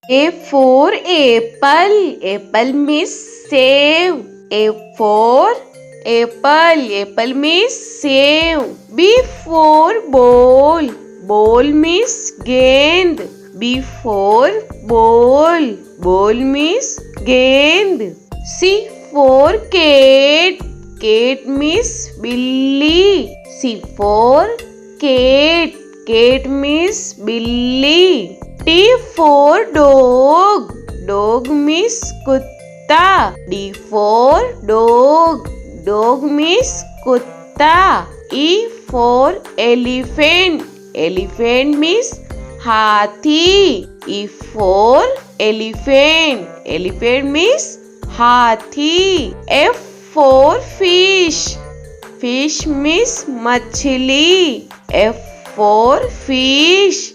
A for apple. Apple means save. A for apple. Apple means save. B for ball. Ball means gend. B for ball. Ball means gend. C for cat. Cat means billy. C for cat. Cat means billy. T for dog. Dog means kutta. D for dog. Dog means kutta. E for elephant. Elephant means hathi. E for elephant. Elephant means hathi. F for fish. Fish means machli. F for fish.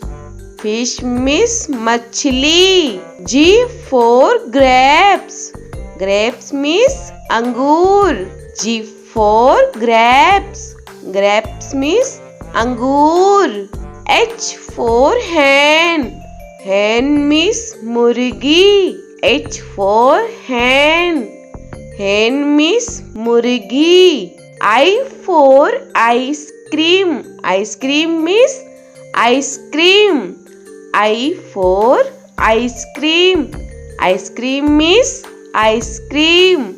Fish means machli. G for grapes. Grapes means angur. G for grapes. Grapes means angur. H for hen. Hen means murgi. H for hen. Hen means murgi. I for ice cream. Ice cream means ice cream. I for ice cream. Ice cream means ice cream.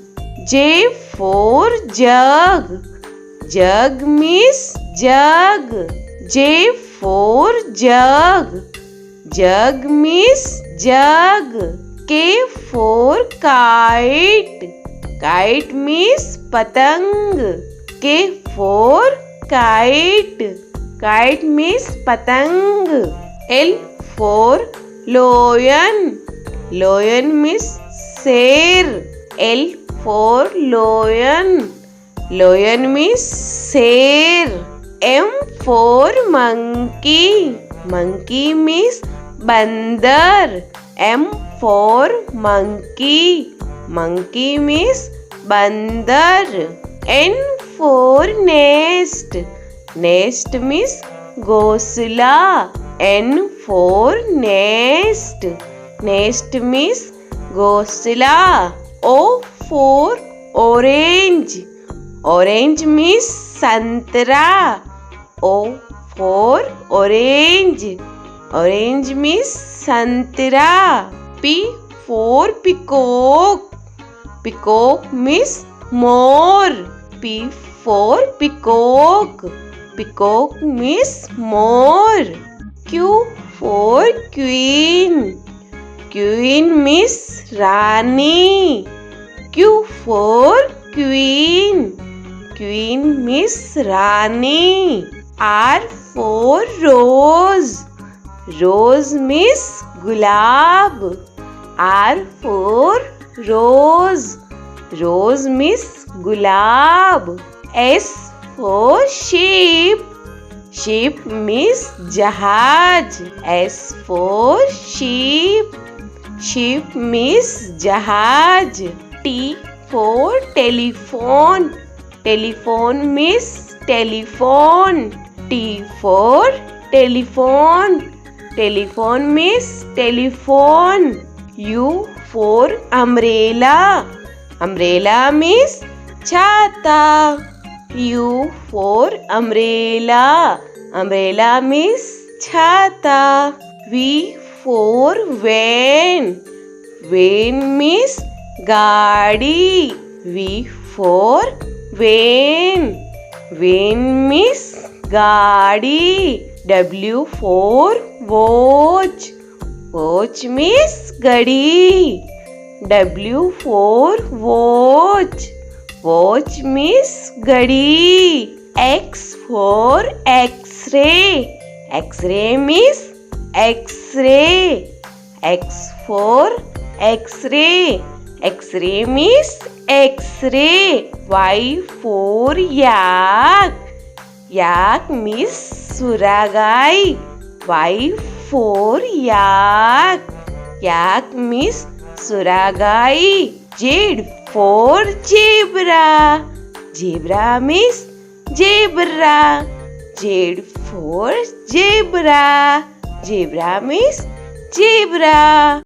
J for jug. Jug means jug. J for jug. Jug means jug. K for kite. Kite means patang. K for kite. Kite means patang. L for lion. Lion means sher. L for lion. Lion means sher. M for monkey. Monkey means bandar. M for monkey. Monkey means bandar. N for nest. Nest means ghosla. N for nest. Nest means ghosla. O for orange. Orange means santra. O for orange. Orange means santra. P for peacock. Peacock means more. P for peacock. Peacock means more. Q for queen. Queen means Rani. Q for queen. Queen means Rani. R for rose. Rose means gulab. R for rose. Rose means gulab. S for sheep. Sheep means jahaj. S for sheep. Sheep means jahaj. T for telephone. Telephone means telephone. T for telephone. Telephone means telephone. U for umbrella. Umbrella means chhata. U for umbrella. Umbrella means chhata. V for van. Van means gaadi. V for van. Van means gaadi. W for watch. Watch means gadi. W for watch. Watch means gadi. X for X-ray. X-ray means X-ray. X for X-ray. X-ray means X-ray. Y for yak. Yak means suragai. Y for yak. Yak means suragai. Z for zebra. Zebra means zebra. Z for zebra. Zebra means zebra.